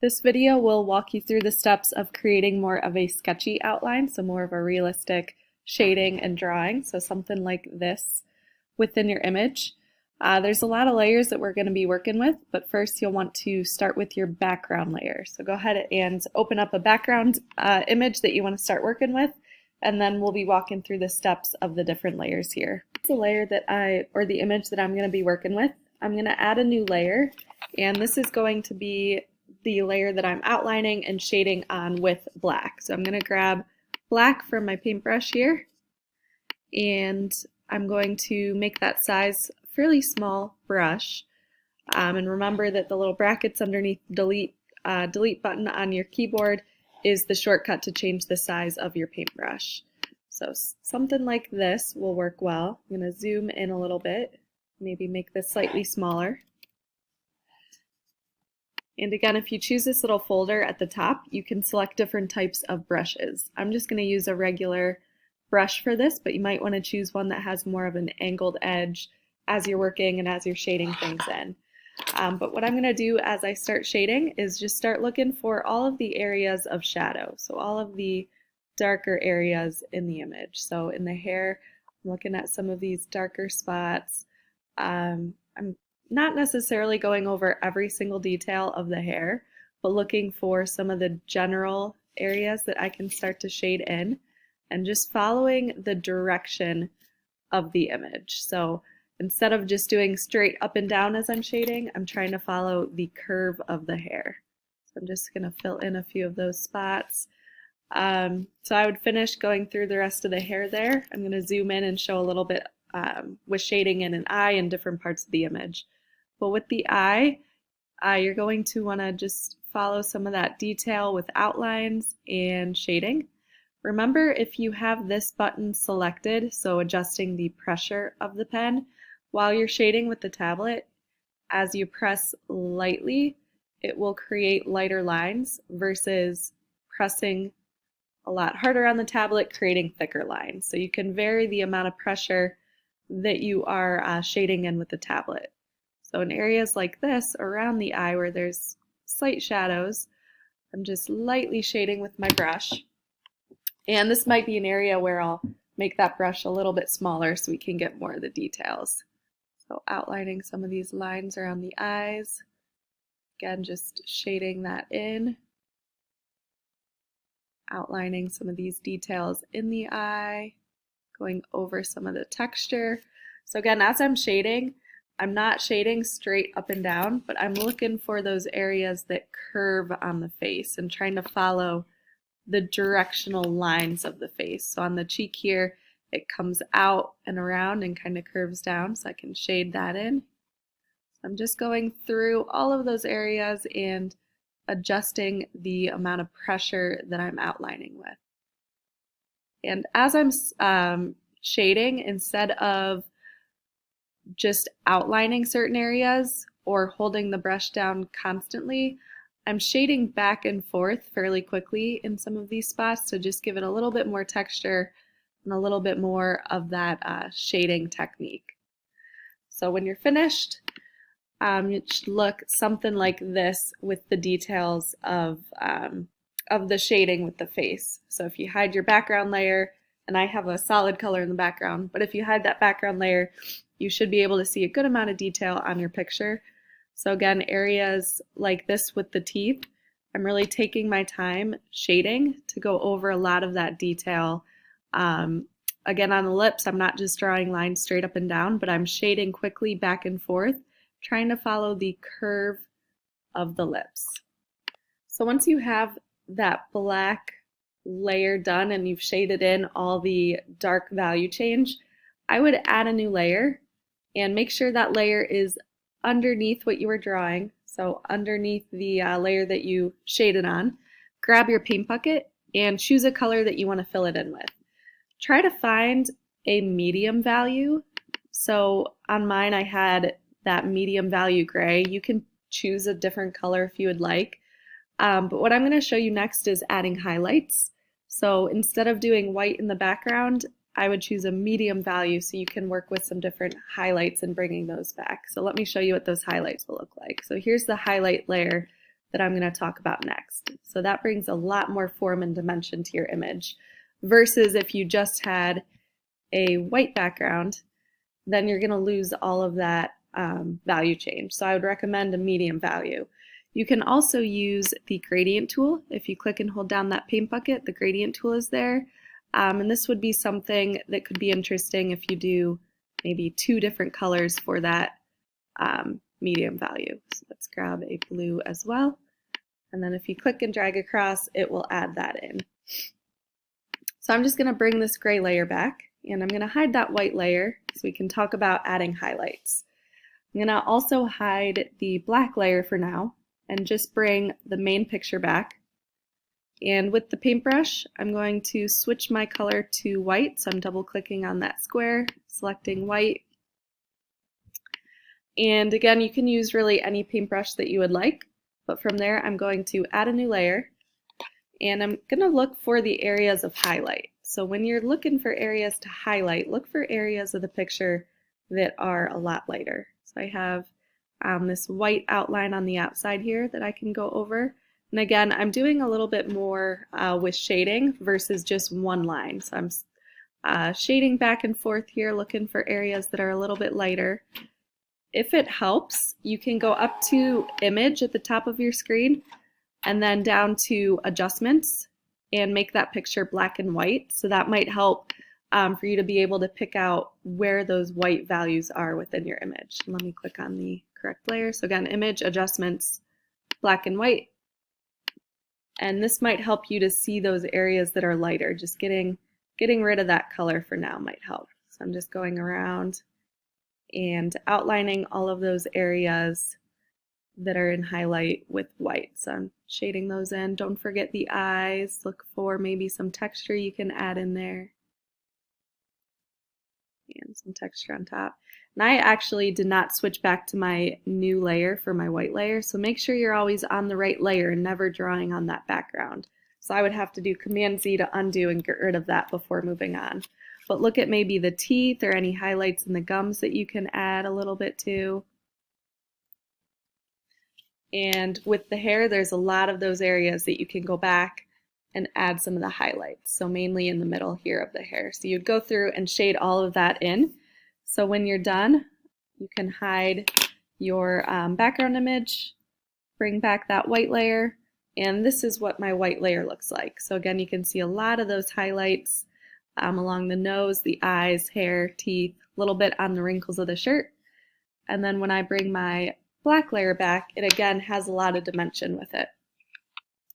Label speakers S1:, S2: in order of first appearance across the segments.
S1: This video will walk you through the steps of creating more of a sketchy outline, so more of a realistic shading and drawing, so something like this within your image. There's a lot of layers that we're going to be working with, but first you'll want to start with your background layer. So go ahead and open up a background image that you want to start working with, and then we'll be walking through the steps of the different layers here. The layer that the image that I'm going to be working with, I'm going to add a new layer, and this is going to be the layer that I'm outlining and shading on with black. So I'm going to grab black from my paintbrush here, and I'm going to make that size fairly small brush. And remember that the little brackets underneath delete button on your keyboard is the shortcut to change the size of your paintbrush. So something like this will work well. I'm going to zoom in a little bit, maybe make this slightly smaller. And again, if you choose this little folder at the top, you can select different types of brushes. I'm just going to use a regular brush for this, but you might want to choose one that has more of an angled edge as you're working and as you're shading things in. But what I'm going to do as I start shading is just start looking for all of the areas of shadow, so all of the darker areas in the image. So in the hair, I'm looking at some of these darker spots. I'm not necessarily going over every single detail of the hair, but looking for some of the general areas that I can start to shade in and just following the direction of the image. So instead of just doing straight up and down as I'm shading, I'm trying to follow the curve of the hair. So I'm just going to fill in a few of those spots. So I would finish going through the rest of the hair there. I'm going to zoom in and show a little bit with shading in an eye and different parts of the image. But with the eye, you're going to want to just follow some of that detail with outlines and shading. Remember, if you have this button selected, so adjusting the pressure of the pen, while you're shading with the tablet, as you press lightly, it will create lighter lines versus pressing a lot harder on the tablet, creating thicker lines. So you can vary the amount of pressure that you are shading in with the tablet. So in areas like this, around the eye where there's slight shadows, I'm just lightly shading with my brush. And this might be an area where I'll make that brush a little bit smaller so we can get more of the details. So outlining some of these lines around the eyes. Again, just shading that in. Outlining some of these details in the eye. Going over some of the texture. So again, as I'm shading, I'm not shading straight up and down, but I'm looking for those areas that curve on the face and trying to follow the directional lines of the face. So on the cheek here, it comes out and around and kind of curves down, so I can shade that in. I'm just going through all of those areas and adjusting the amount of pressure that I'm outlining with. And as I'm shading, instead of just outlining certain areas or holding the brush down constantly, I'm shading back and forth fairly quickly in some of these spots to just give it a little bit more texture and a little bit more of that shading technique. So when you're finished, it should look something like this with the details of the shading with the face. So if you hide your background layer, and I have a solid color in the background, but if you hide that background layer, you should be able to see a good amount of detail on your picture. So again, areas like this with the teeth, I'm really taking my time shading to go over a lot of that detail. Again, on the lips, I'm not just drawing lines straight up and down, but I'm shading quickly back and forth, trying to follow the curve of the lips. So once you have that black layer done and you've shaded in all the dark value change, I would add a new layer and make sure that layer is underneath what you were drawing, so underneath the layer that you shaded on. Grab your paint bucket and choose a color that you want to fill it in with. Try to find a medium value. So on mine I had that medium value gray. You can choose a different color if you would like. But what I'm going to show you next is adding highlights. So instead of doing white in the background, I would choose a medium value so you can work with some different highlights and bringing those back. So let me show you what those highlights will look like. So here's the highlight layer that I'm going to talk about next. So that brings a lot more form and dimension to your image versus if you just had a white background, then you're going to lose all of that value change. So I would recommend a medium value. You can also use the gradient tool. If you click and hold down that paint bucket, the gradient tool is there. And this would be something that could be interesting if you do maybe 2 different colors for that medium value. So let's grab a blue as well. And then if you click and drag across, it will add that in. So I'm just going to bring this gray layer back, and I'm going to hide that white layer so we can talk about adding highlights. I'm going to also hide the black layer for now and just bring the main picture back. And with the paintbrush, I'm going to switch my color to white. So I'm double clicking on that square, selecting white. And again, you can use really any paintbrush that you would like. But from there, I'm going to add a new layer. And I'm going to look for the areas of highlight. So when you're looking for areas to highlight, look for areas of the picture that are a lot lighter. So I have this white outline on the outside here that I can go over. And again, I'm doing a little bit more with shading versus just one line. So I'm shading back and forth here, looking for areas that are a little bit lighter. If it helps, you can go up to Image at the top of your screen and then down to Adjustments and make that picture black and white. So that might help for you to be able to pick out where those white values are within your image. Let me click on the correct layer. So again, Image, Adjustments, black and white. And this might help you to see those areas that are lighter. Just getting rid of that color for now might help. So I'm just going around and outlining all of those areas that are in highlight with white. So I'm shading those in. Don't forget the eyes. Look for maybe some texture you can add in there. And some texture on top. And I actually did not switch back to my new layer for my white layer, so make sure you're always on the right layer and never drawing on that background. So I would have to do Command Z to undo and get rid of that before moving on. But look at maybe the teeth or any highlights in the gums that you can add a little bit to. And with the hair, there's a lot of those areas that you can go back and add some of the highlights. So mainly in the middle here of the hair. So you'd go through and shade all of that in. So when you're done, you can hide your background image, bring back that white layer, and this is what my white layer looks like. So again, you can see a lot of those highlights along the nose, the eyes, hair, teeth, a little bit on the wrinkles of the shirt. And then when I bring my black layer back, it again has a lot of dimension with it.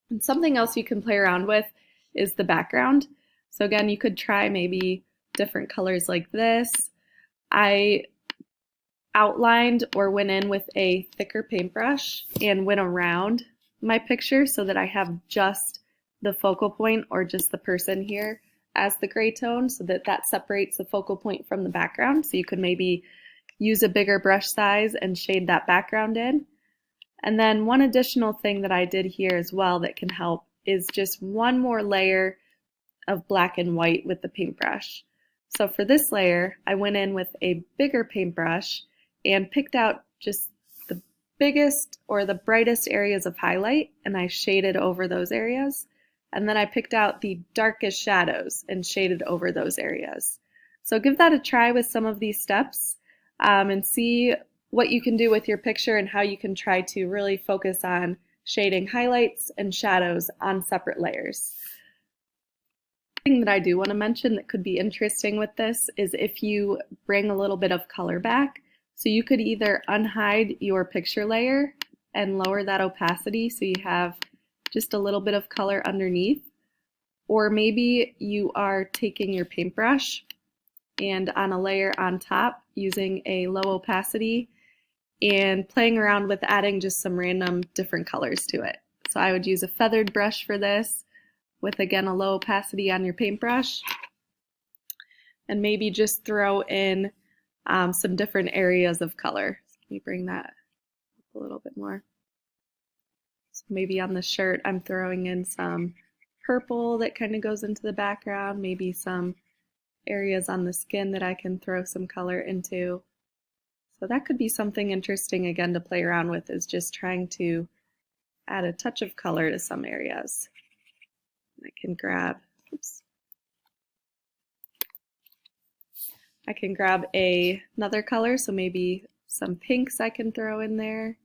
S1: And something else you can play around with is the background. So again, you could try maybe different colors like this. I outlined or went in with a thicker paintbrush and went around my picture so that I have just the focal point or just the person here as the gray tone, so that that separates the focal point from the background. So you could maybe use a bigger brush size and shade that background in. And then one additional thing that I did here as well that can help is just one more layer of black and white with the paintbrush. So for this layer, I went in with a bigger paintbrush and picked out just the biggest or the brightest areas of highlight, and I shaded over those areas. And then I picked out the darkest shadows and shaded over those areas. So give that a try with some of these steps and see what you can do with your picture and how you can try to really focus on shading highlights and shadows on separate layers. Thing that I do want to mention that could be interesting with this is if you bring a little bit of color back. So you could either unhide your picture layer and lower that opacity so you have just a little bit of color underneath, or maybe you are taking your paintbrush and on a layer on top using a low opacity and playing around with adding just some random different colors to it. So I would use a feathered brush for this with, again, a low opacity on your paintbrush, and maybe just throw in some different areas of color. So let me bring that up a little bit more. So maybe on the shirt I'm throwing in some purple that kind of goes into the background, maybe some areas on the skin that I can throw some color into. So that could be something interesting again to play around with, is just trying to add a touch of color to some areas. I can grab, oops. I can grab another color, so maybe some pinks I can throw in there.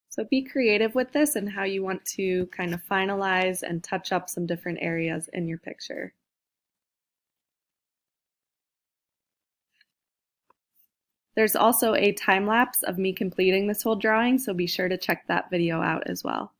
S1: So be creative with this and how you want to kind of finalize and touch up some different areas in your picture. There's also a time lapse of me completing this whole drawing, so be sure to check that video out as well.